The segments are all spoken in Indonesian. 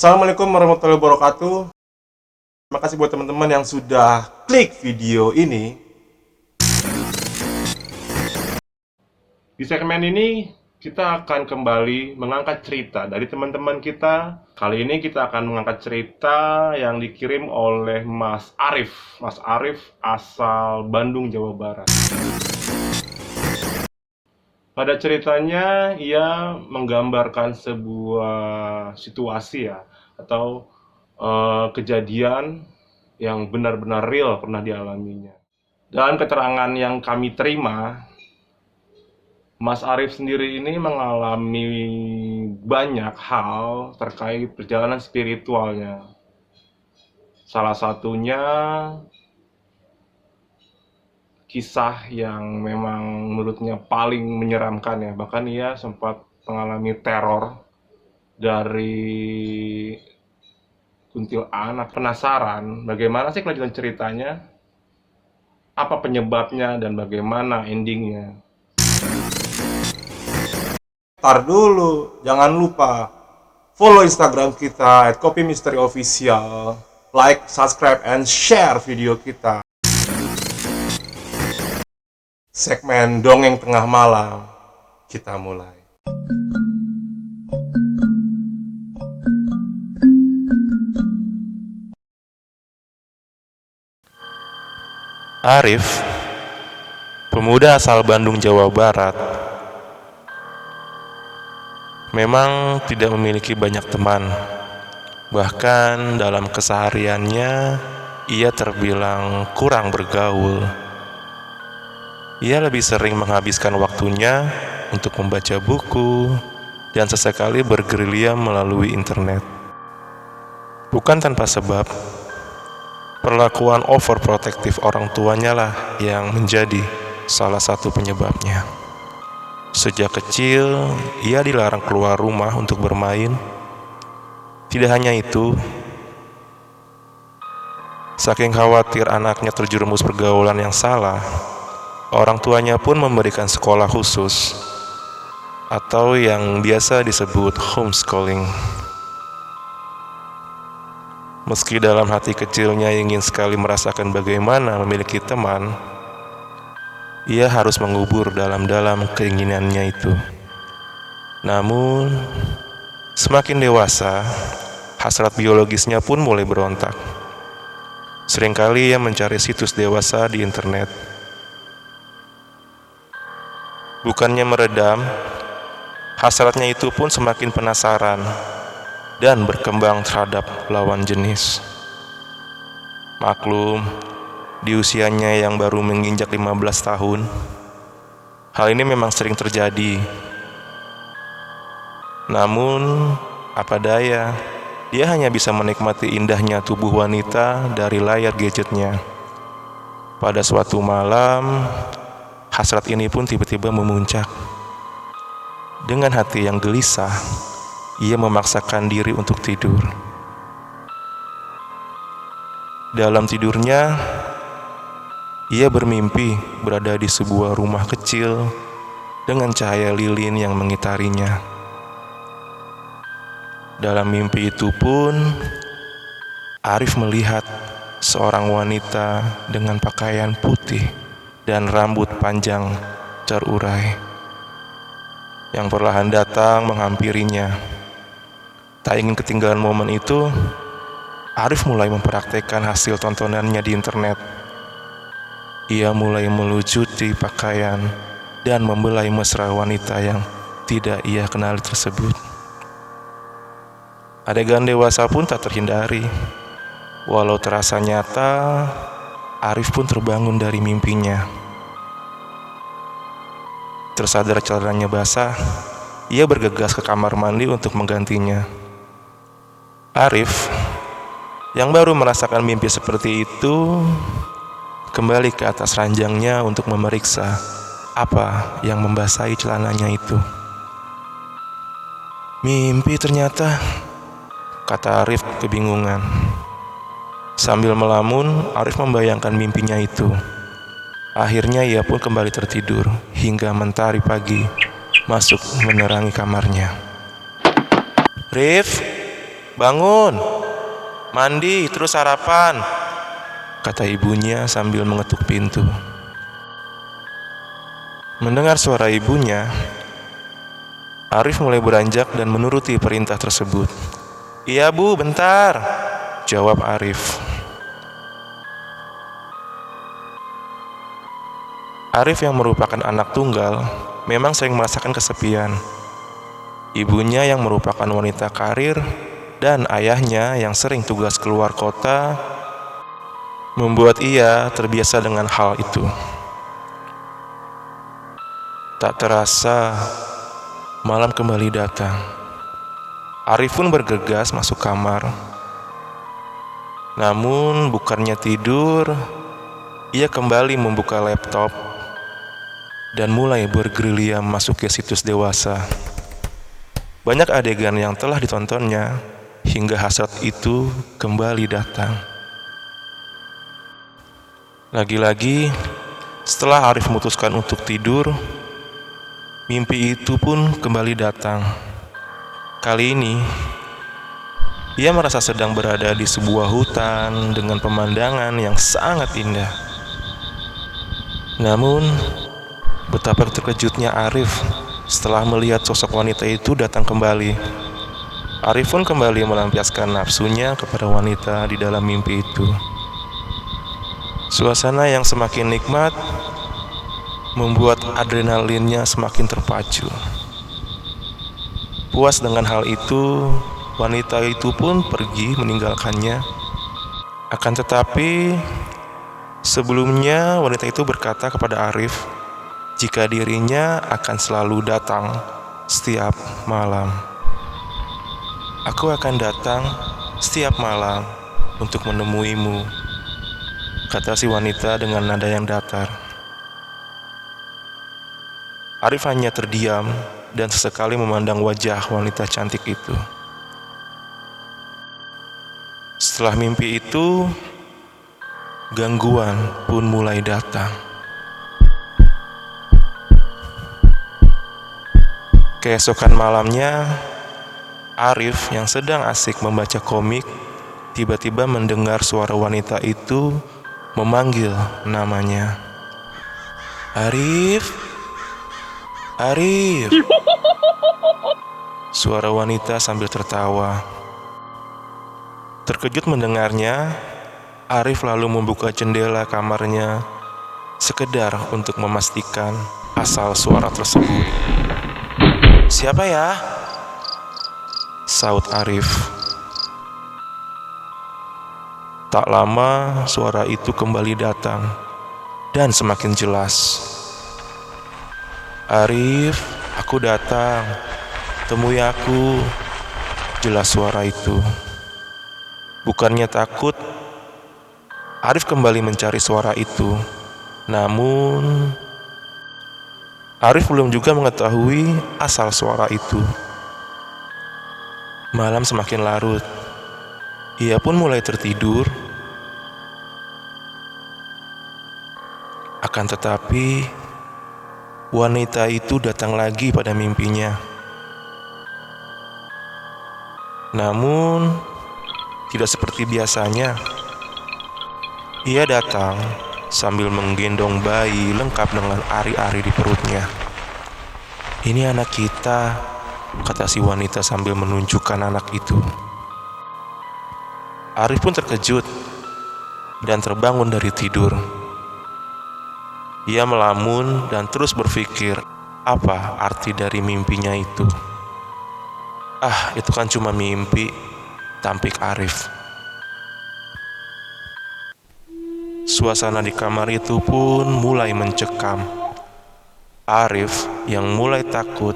Assalamualaikum warahmatullahi wabarakatuh. Terima kasih buat teman-teman yang sudah klik video ini. Di segmen ini kita akan kembali mengangkat cerita dari teman-teman kita. Kali ini kita akan mengangkat cerita yang dikirim oleh Mas Arif. Mas Arif asal Bandung, Jawa Barat. Pada ceritanya ia menggambarkan sebuah situasi atau kejadian yang benar-benar real pernah dialaminya. Dalam keterangan yang kami terima, Mas Arif sendiri ini mengalami banyak hal terkait perjalanan spiritualnya. Salah satunya kisah yang memang menurutnya paling menyeramkan bahkan ia sempat mengalami teror dari kuntilanak. Penasaran bagaimana sih kelanjutan ceritanya, apa penyebabnya dan bagaimana endingnya. Tar dulu, jangan lupa follow Instagram kita @kopimisteri_official, like, subscribe, and share video kita. Segmen Dongeng Tengah Malam, kita mulai. Arif, pemuda asal Bandung, Jawa Barat, memang tidak memiliki banyak teman. Bahkan dalam kesehariannya, ia terbilang kurang bergaul. Ia lebih sering menghabiskan waktunya untuk membaca buku dan sesekali bergerilya melalui internet. Bukan tanpa sebab, perlakuan overprotektif orang tuanya lah yang menjadi salah satu penyebabnya. Sejak kecil, ia dilarang keluar rumah untuk bermain. Tidak hanya itu, saking khawatir anaknya terjerumus pergaulan yang salah, orang tuanya pun memberikan sekolah khusus atau yang biasa disebut homeschooling. Meski dalam hati kecilnya ingin sekali merasakan bagaimana memiliki teman, ia harus mengubur dalam-dalam keinginannya itu. Namun, semakin dewasa, hasrat biologisnya pun mulai berontak. Seringkali ia mencari situs dewasa di internet. Bukannya meredam, hasratnya itu pun semakin penasaran dan berkembang terhadap lawan jenis. Maklum, di usianya yang baru menginjak 15 tahun, hal ini memang sering terjadi. Namun, apa daya, dia hanya bisa menikmati indahnya tubuh wanita dari layar gadgetnya. Pada suatu malam, hasrat ini pun tiba-tiba memuncak. Dengan hati yang gelisah, ia memaksakan diri untuk tidur. Dalam tidurnya, ia bermimpi berada di sebuah rumah kecil dengan cahaya lilin yang mengitarinya. Dalam mimpi itu pun, Arif melihat seorang wanita dengan pakaian putih dan rambut panjang terurai yang perlahan datang menghampirinya. Tak ingin ketinggalan momen itu, Arif mulai mempraktekkan hasil tontonannya di internet. Ia mulai melucuti pakaian dan membelai mesra wanita yang tidak ia kenali tersebut. Adegan dewasa pun tak terhindari. Walau terasa nyata, Arif pun terbangun dari mimpinya. Tersadar celananya basah, ia bergegas ke kamar mandi untuk menggantinya. Arif, yang baru merasakan mimpi seperti itu, kembali ke atas ranjangnya untuk memeriksa apa yang membasahi celananya itu. Mimpi ternyata, kata Arif kebingungan. Sambil melamun, Arif membayangkan mimpinya itu. Akhirnya ia pun kembali tertidur hingga mentari pagi masuk menerangi kamarnya. Rif, bangun, mandi, terus sarapan, kata ibunya sambil mengetuk pintu. Mendengar suara ibunya, Arif mulai beranjak dan menuruti perintah tersebut. Iya bu, bentar, jawab Arif. Arif yang merupakan anak tunggal memang sering merasakan kesepian. Ibunya yang merupakan wanita karir dan ayahnya yang sering tugas keluar kota membuat ia terbiasa dengan hal itu. Tak terasa, malam kembali datang. Arif pun bergegas masuk kamar. Namun bukannya tidur, ia kembali membuka laptop dan mulai bergerilya masuk ke situs dewasa. Banyak adegan yang telah ditontonnya hingga hasrat itu kembali datang. Lagi-lagi, setelah Arif memutuskan untuk tidur, mimpi itu pun kembali datang. Kali ini, ia merasa sedang berada di sebuah hutan dengan pemandangan yang sangat indah. Namun, betapa terkejutnya Arif setelah melihat sosok wanita itu datang kembali. Arif pun kembali melampiaskan nafsunya kepada wanita di dalam mimpi itu. Suasana yang semakin nikmat membuat adrenalinnya semakin terpacu. Puas dengan hal itu, wanita itu pun pergi meninggalkannya. Akan tetapi, sebelumnya wanita itu berkata kepada Arif jika dirinya akan selalu datang setiap malam. Aku akan datang setiap malam untuk menemuimu, kata si wanita dengan nada yang datar. Arif hanya terdiam dan sesekali memandang wajah wanita cantik itu. Setelah mimpi itu, gangguan pun mulai datang. Keesokan malamnya, Arif yang sedang asik membaca komik tiba-tiba mendengar suara wanita itu memanggil namanya. Arif, Arif. Suara wanita sambil tertawa. Terkejut mendengarnya, Arif lalu membuka jendela kamarnya sekedar untuk memastikan asal suara tersebut. Siapa ya? Saut Arif. Tak lama suara itu kembali datang dan semakin jelas. Arif, aku datang. Temui aku. Jelas suara itu. Bukannya takut, Arif kembali mencari suara itu. Namun Arif belum juga mengetahui asal suara itu. Malam semakin larut. Ia pun mulai tertidur. Akan tetapi, wanita itu datang lagi pada mimpinya. Namun, tidak seperti biasanya. Ia datang sambil menggendong bayi lengkap dengan ari-ari di perutnya. Ini anak kita, kata si wanita sambil menunjukkan anak itu. Arif pun terkejut dan terbangun dari tidur. Ia melamun dan terus berpikir apa arti dari mimpinya itu. Ah, itu kan cuma mimpi, tampik Arif. Suasana di kamar itu pun mulai mencekam. Arif yang mulai takut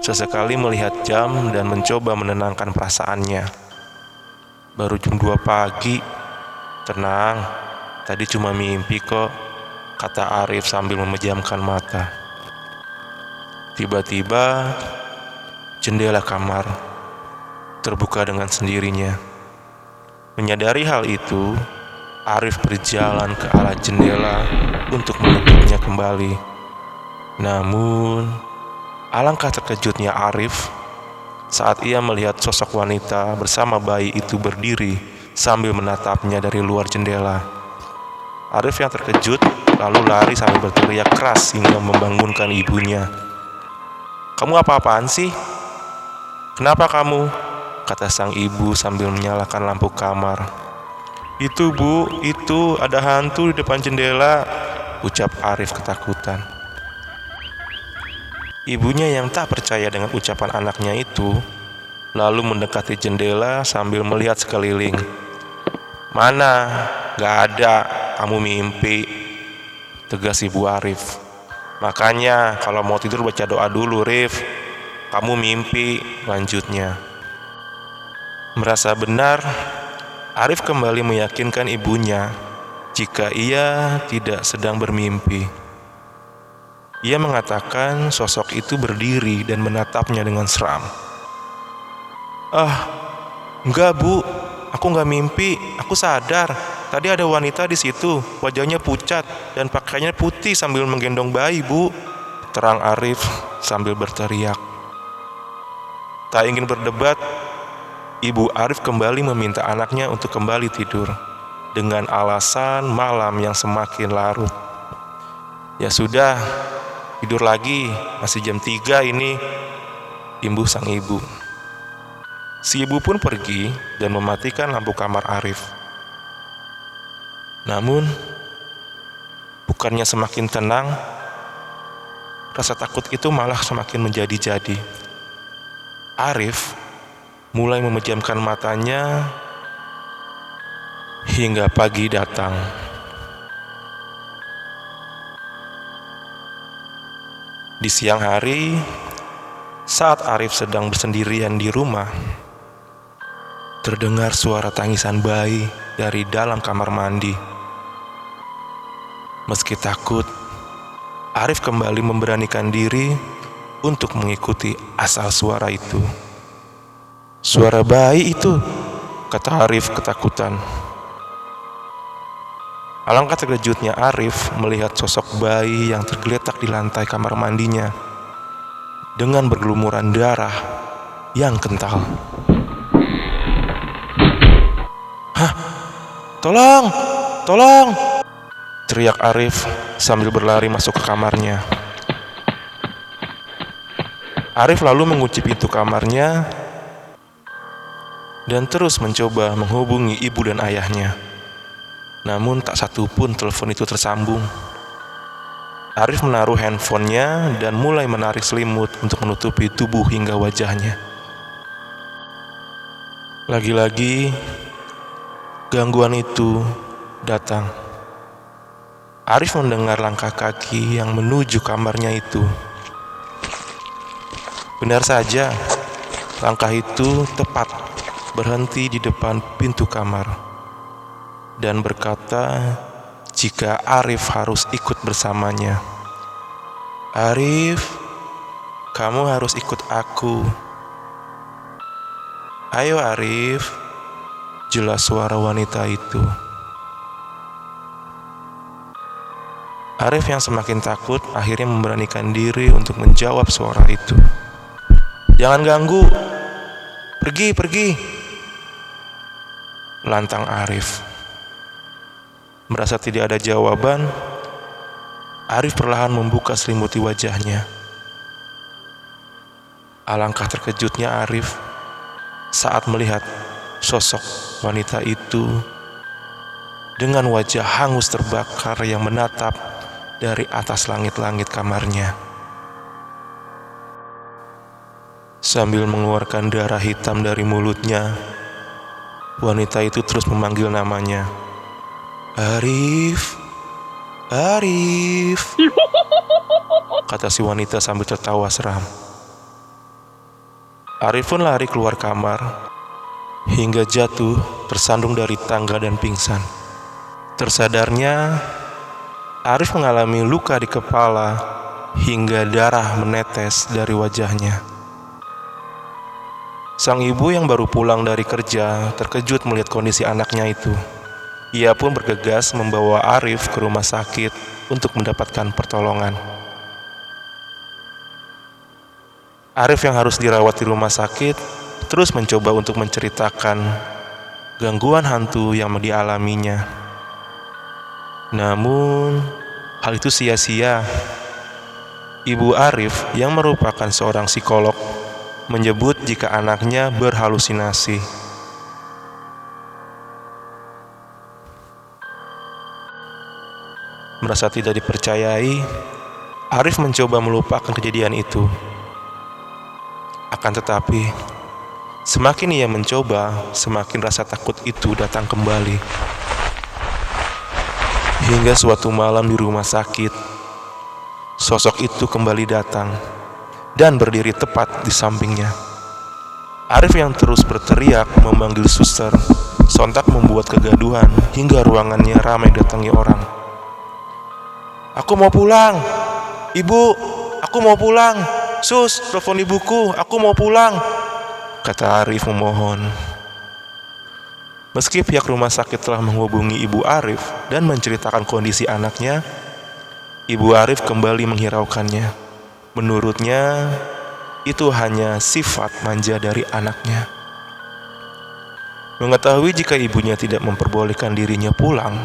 sesekali melihat jam dan mencoba menenangkan perasaannya. Baru jam 2 pagi. Tenang, tadi cuma mimpi kok, kata Arif sambil memejamkan mata. Tiba-tiba jendela kamar terbuka dengan sendirinya. Menyadari hal itu, Arif berjalan ke arah jendela untuk menutupnya kembali. Namun, alangkah terkejutnya Arif saat ia melihat sosok wanita bersama bayi itu berdiri sambil menatapnya dari luar jendela. Arif yang terkejut lalu lari sambil berteriak keras hingga membangunkan ibunya. "Kamu apa-apaan sih? Kenapa kamu?" kata sang ibu sambil menyalakan lampu kamar. "Itu Bu, itu ada hantu di depan jendela," ucap Arif ketakutan. Ibunya yang tak percaya dengan ucapan anaknya itu, lalu mendekati jendela sambil melihat sekeliling. "Mana? Gak ada, kamu mimpi," tegas ibu Arif. "Makanya kalau mau tidur baca doa dulu, Rif. Kamu mimpi," lanjutnya. Merasa benar, Arif kembali meyakinkan ibunya jika ia tidak sedang bermimpi. Ia mengatakan sosok itu berdiri dan menatapnya dengan seram. "Ah, enggak Bu, aku enggak mimpi, aku sadar. Tadi ada wanita di situ, wajahnya pucat dan pakaiannya putih sambil menggendong bayi, Bu," terang Arif sambil berteriak. Tak ingin berdebat, ibu Arif kembali meminta anaknya untuk kembali tidur dengan alasan malam yang semakin larut. "Ya sudah, tidur lagi, masih jam 3 ini," imbuh sang ibu. Si ibu pun pergi dan mematikan lampu kamar Arif. Namun, bukannya semakin tenang, rasa takut itu malah semakin menjadi-jadi. Arif mulai memejamkan matanya hingga pagi datang. Di siang hari, saat Arif sedang bersendirian di rumah, terdengar suara tangisan bayi dari dalam kamar mandi. Meski takut, Arif kembali memberanikan diri untuk mengikuti asal suara itu. "Suara bayi itu," kata Arif ketakutan. Alangkah terkejutnya Arif melihat sosok bayi yang tergeletak di lantai kamar mandinya dengan bergelumuran darah yang kental. "Hah? Tolong! Tolong!" teriak Arif sambil berlari masuk ke kamarnya. Arif lalu mengunci pintu kamarnya dan terus mencoba menghubungi ibu dan ayahnya. Namun tak satu pun telepon itu tersambung. Arif menaruh handphonenya dan mulai menarik selimut untuk menutupi tubuh hingga wajahnya. Lagi-lagi, gangguan itu datang. Arif mendengar langkah kaki yang menuju kamarnya itu. Benar saja, langkah itu tepat berhenti di depan pintu kamar dan berkata jika Arif harus ikut bersamanya. "Arif, kamu harus ikut aku." "Ayo Arif," jelas suara wanita itu. Arif yang semakin takut akhirnya memberanikan diri untuk menjawab suara itu. "Jangan ganggu, pergi," lantang Arif. Merasa tidak ada jawaban, Arif perlahan membuka selimut di wajahnya. Alangkah terkejutnya Arif saat melihat sosok wanita itu dengan wajah hangus terbakar yang menatap dari atas langit-langit kamarnya. Sambil mengeluarkan darah hitam dari mulutnya, wanita itu terus memanggil namanya. "Arif, Arif," kata si wanita sambil tertawa seram. Arif pun lari keluar kamar hingga jatuh tersandung dari tangga dan pingsan. Tersadarnya, Arif mengalami luka di kepala hingga darah menetes dari wajahnya. Sang ibu yang baru pulang dari kerja terkejut melihat kondisi anaknya itu. Ia pun bergegas membawa Arif ke rumah sakit untuk mendapatkan pertolongan. Arif yang harus dirawat di rumah sakit terus mencoba untuk menceritakan gangguan hantu yang dialaminya. Namun, hal itu sia-sia. Ibu Arif yang merupakan seorang psikolog menyebut jika anaknya berhalusinasi. Merasa tidak dipercayai, Arif mencoba melupakan kejadian itu. Akan tetapi, semakin ia mencoba, semakin rasa takut itu datang kembali. Hingga suatu malam di rumah sakit, sosok itu kembali datang dan berdiri tepat di sampingnya. Arif yang terus berteriak memanggil suster sontak membuat kegaduhan hingga ruangannya ramai datangi orang. "Aku mau pulang, ibu, aku mau pulang. Sus, telepon ibuku, aku mau pulang," kata Arif memohon. Meski pihak rumah sakit telah menghubungi ibu Arif dan menceritakan kondisi anaknya, ibu Arif kembali menghiraukannya. Menurutnya, itu hanya sifat manja dari anaknya. Mengetahui jika ibunya tidak memperbolehkan dirinya pulang,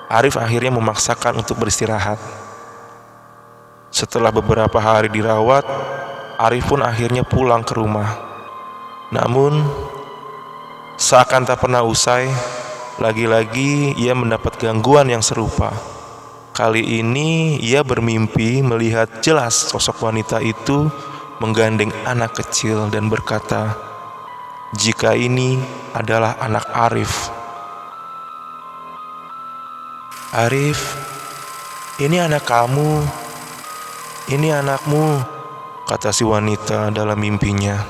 Arif akhirnya memaksakan untuk beristirahat. Setelah beberapa hari dirawat, Arif pun akhirnya pulang ke rumah. Namun, seakan tak pernah usai, lagi-lagi ia mendapat gangguan yang serupa. Kali ini ia bermimpi melihat jelas sosok wanita itu menggandeng anak kecil dan berkata, "Jika ini adalah anak Arif." "Arif, ini anak kamu, ini anakmu," kata si wanita dalam mimpinya.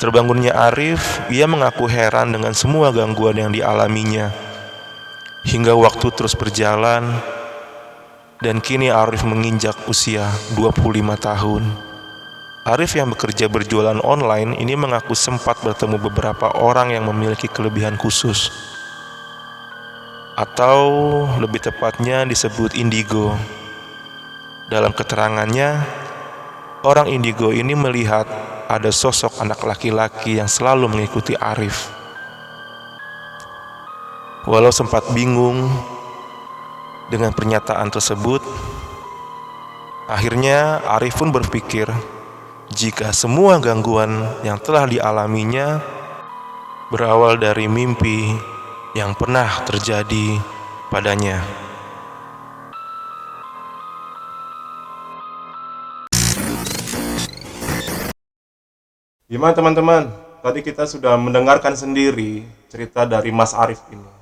Terbangunnya Arif, ia mengaku heran dengan semua gangguan yang dialaminya. Hingga waktu terus berjalan, dan kini Arif menginjak usia 25 tahun. Arif yang bekerja berjualan online ini mengaku sempat bertemu beberapa orang yang memiliki kelebihan khusus, atau lebih tepatnya disebut indigo. Dalam keterangannya, orang indigo ini melihat ada sosok anak laki-laki yang selalu mengikuti Arif. Walau sempat bingung dengan pernyataan tersebut, akhirnya Arif pun berpikir jika semua gangguan yang telah dialaminya berawal dari mimpi yang pernah terjadi padanya. Gimana teman-teman? Tadi kita sudah mendengarkan sendiri cerita dari Mas Arif ini.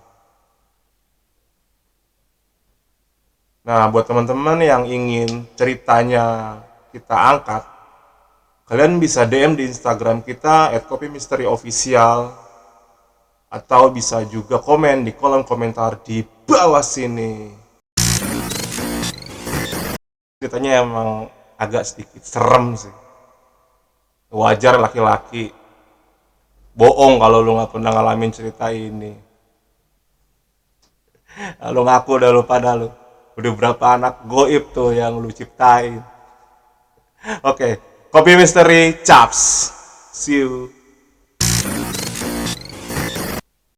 Nah, buat teman-teman yang ingin ceritanya kita angkat, kalian bisa DM di Instagram kita @kopimisteri_official, atau bisa juga komen di kolom komentar di bawah sini. Ceritanya emang agak sedikit serem sih. Wajar laki-laki bohong kalau lu nggak pernah ngalamin cerita ini. Lu ngaku dah lu pada lu. Udah berapa anak goib tuh yang lu ciptain. Oke, Kopi Misteri Chaps. See you.